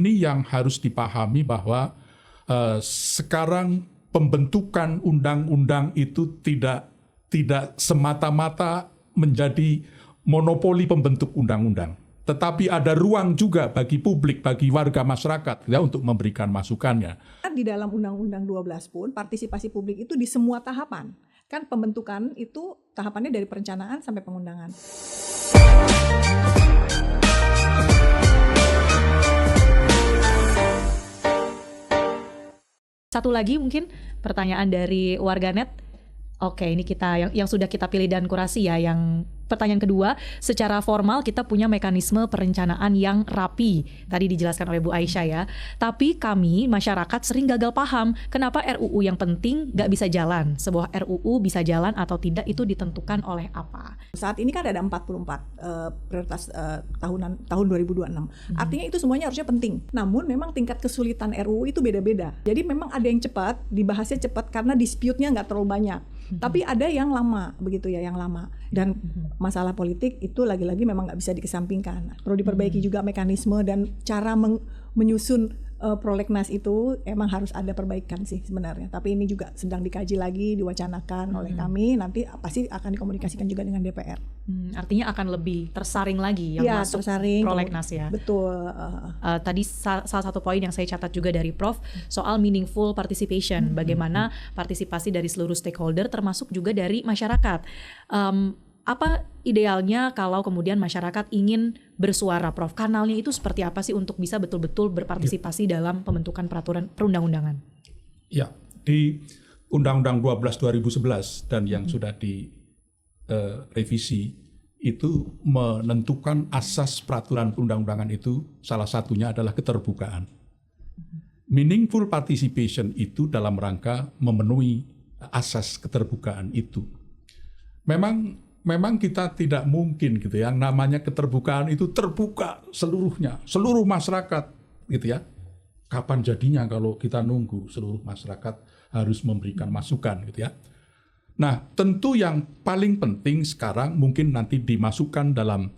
ini yang harus dipahami bahwa sekarang pembentukan undang-undang itu tidak semata-mata menjadi monopoli pembentuk undang-undang. Tetapi ada ruang juga bagi publik, bagi warga masyarakat ya, untuk memberikan masukannya. Di dalam Undang-Undang 12 pun partisipasi publik itu di semua tahapan. Kan pembentukan itu tahapannya dari perencanaan sampai pengundangan. Satu lagi mungkin pertanyaan dari warganet. Oke, ini kita yang sudah kita pilih dan kurasi ya. Yang pertanyaan kedua, secara formal kita punya mekanisme perencanaan yang rapi. Tadi dijelaskan oleh Bu Aisyah ya. Tapi kami masyarakat sering gagal paham kenapa RUU yang penting nggak bisa jalan. Sebuah RUU bisa jalan atau tidak itu ditentukan oleh apa? Saat ini kan ada 44 prioritas tahun 2026. Artinya itu semuanya harusnya penting. Namun memang tingkat kesulitan RUU itu beda-beda. Jadi memang ada yang cepat, dibahasnya cepat karena dispute-nya nggak terlalu banyak. Tapi ada yang lama, begitu ya, yang lama. Dan masalah politik itu lagi-lagi memang nggak bisa dikesampingkan. Perlu diperbaiki juga mekanisme dan cara menyusun prolegnas itu emang harus ada perbaikan sih sebenarnya. Tapi ini juga sedang dikaji lagi, diwacanakan oleh kami. Nanti pasti akan dikomunikasikan juga dengan DPR. Artinya akan lebih tersaring lagi yang masuk tersaring, prolegnas ya. Betul. Tadi salah satu poin yang saya catat juga dari Prof soal meaningful participation. Bagaimana partisipasi dari seluruh stakeholder termasuk juga dari masyarakat. Apa idealnya kalau kemudian masyarakat ingin bersuara, Prof? Kanalnya itu seperti apa sih untuk bisa betul-betul berpartisipasi dalam pembentukan peraturan perundang-undangan? Ya, di Undang-Undang 12 2011 dan yang sudah direvisi itu menentukan asas peraturan perundang-undangan itu salah satunya adalah keterbukaan. Meaningful participation itu dalam rangka memenuhi asas keterbukaan itu. Memang kita tidak mungkin gitu ya, yang namanya keterbukaan itu terbuka seluruhnya, seluruh masyarakat gitu ya. Kapan jadinya kalau kita nunggu seluruh masyarakat harus memberikan masukan gitu ya. Nah, tentu yang paling penting sekarang mungkin nanti dimasukkan dalam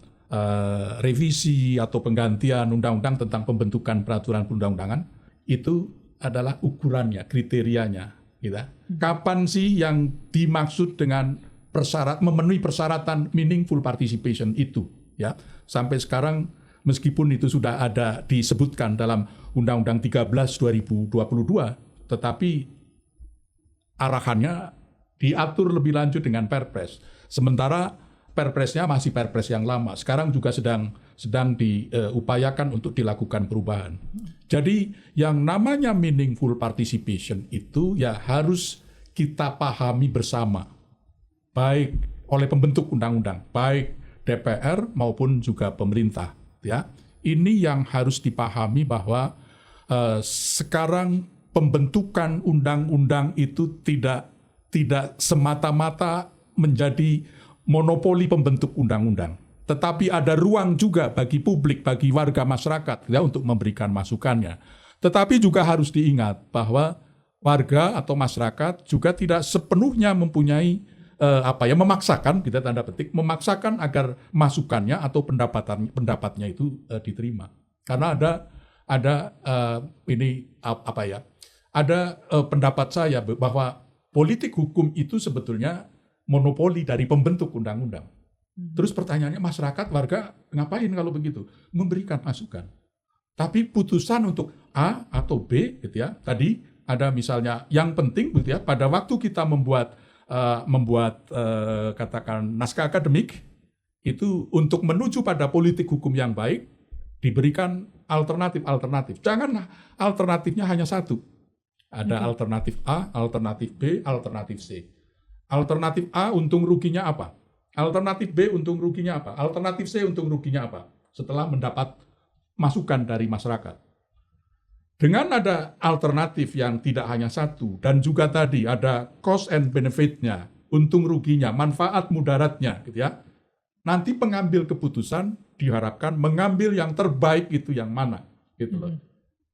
revisi atau penggantian undang-undang tentang pembentukan peraturan perundang-undangan itu adalah ukurannya, kriterianya gitu. Kapan sih yang dimaksud dengan memenuhi persyaratan meaningful participation itu ya. Sampai sekarang meskipun itu sudah ada disebutkan dalam Undang-Undang 13 2022 tetapi arahannya diatur lebih lanjut dengan Perpres. Sementara Perpresnya masih Perpres yang lama. Sekarang juga sedang diupayakan untuk dilakukan perubahan. Jadi yang namanya meaningful participation itu ya harus kita pahami bersama. Baik oleh pembentuk undang-undang, baik DPR maupun juga pemerintah. Ya, ini yang harus dipahami bahwa sekarang pembentukan undang-undang itu tidak semata-mata menjadi monopoli pembentuk undang-undang. Tetapi ada ruang juga bagi publik, bagi warga masyarakat ya, untuk memberikan masukannya. Tetapi juga harus diingat bahwa warga atau masyarakat juga tidak sepenuhnya mempunyai memaksakan, kita tanda petik, memaksakan agar masukannya atau pendapatnya itu diterima. Karena ada pendapat saya bahwa politik hukum itu sebetulnya monopoli dari pembentuk undang-undang. Terus pertanyaannya, masyarakat, warga ngapain kalau begitu? Memberikan masukan. Tapi putusan untuk A atau B gitu ya. Tadi ada misalnya yang penting gitu ya, pada waktu kita membuat katakan naskah akademik itu untuk menuju pada politik hukum yang baik diberikan alternatif. Jangan alternatifnya hanya satu. Ada alternatif A, alternatif B, alternatif C. Alternatif A untung ruginya apa? Alternatif B untung ruginya apa? Alternatif C untung ruginya apa? Setelah mendapat masukan dari masyarakat. Dengan ada alternatif yang tidak hanya satu, dan juga tadi ada cost and benefit-nya, untung ruginya, manfaat mudaratnya, gitu ya. Nanti pengambil keputusan diharapkan mengambil yang terbaik itu yang mana, gitu loh.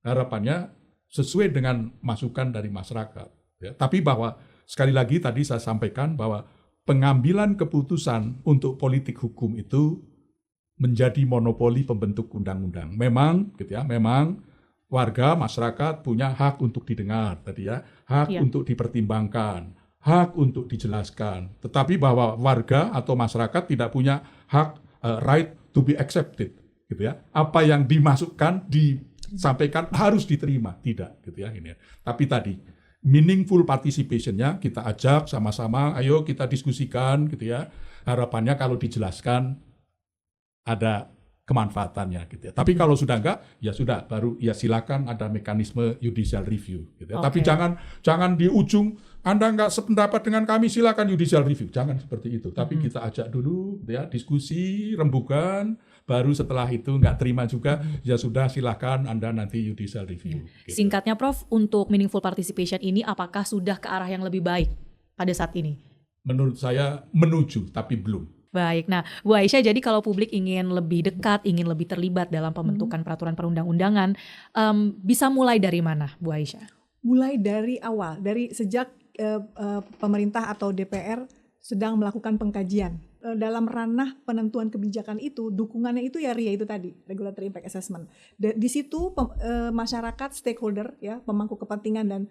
Harapannya sesuai dengan masukan dari masyarakat. Ya. Tapi bahwa sekali lagi tadi saya sampaikan bahwa pengambilan keputusan untuk politik hukum itu menjadi monopoli pembentuk undang-undang. Memang, gitu ya, memang warga masyarakat punya hak untuk didengar tadi ya, hak Iya. untuk dipertimbangkan, hak untuk dijelaskan. Tetapi bahwa warga atau masyarakat tidak punya hak right to be accepted, gitu ya. Apa yang dimasukkan, disampaikan harus diterima, tidak, gitu ya ini. Ya. Tapi tadi meaningful participation-nya kita ajak sama-sama, ayo kita diskusikan, gitu ya. Harapannya kalau dijelaskan ada kemanfaatannya gitu ya. Tapi kalau sudah enggak, ya sudah baru ya silakan ada mekanisme judicial review gitu ya. Tapi Oke. jangan di ujung Anda enggak sependapat dengan kami silakan judicial review. Jangan seperti itu. Tapi kita ajak dulu gitu ya, diskusi, rembukan, baru setelah itu enggak terima juga ya sudah silakan Anda nanti judicial review. Gitu. Singkatnya Prof, untuk meaningful participation ini apakah sudah ke arah yang lebih baik pada saat ini? Menurut saya menuju tapi belum. Baik, nah Bu Aisyah, jadi kalau publik ingin lebih dekat, ingin lebih terlibat dalam pembentukan peraturan perundang-undangan, bisa mulai dari mana Bu Aisyah? Mulai dari awal, dari sejak pemerintah atau DPR sedang melakukan pengkajian. Dalam ranah penentuan kebijakan itu, dukungannya itu ya RIA itu tadi, Regulatory Impact Assessment. Di situ masyarakat, stakeholder, ya, pemangku kepentingan dan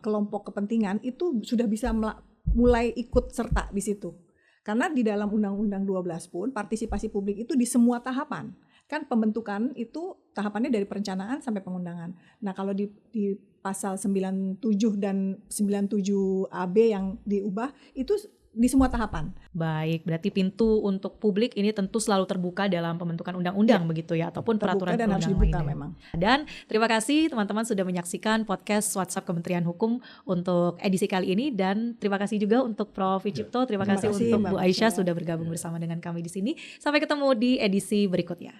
kelompok kepentingan itu sudah bisa mulai ikut serta di situ. Karena di dalam Undang-Undang 12 pun partisipasi publik itu di semua tahapan. Kan pembentukan itu tahapannya dari perencanaan sampai pengundangan. Nah kalau di pasal 97 dan 97 AB yang diubah itu di semua tahapan. Baik, berarti pintu untuk publik ini tentu selalu terbuka dalam pembentukan undang-undang begitu ya, ataupun peraturan Dan harus perundang dibuka lainnya. memang. Dan terima kasih teman-teman sudah menyaksikan podcast WhatsApp Kementerian Hukum untuk edisi kali ini, dan terima kasih juga untuk Prof. Wicipto, terima kasih kasih, untuk Mbak Bu Aisyah Aisyah. sudah bergabung bersama dengan kami di sini. Sampai ketemu di edisi berikutnya.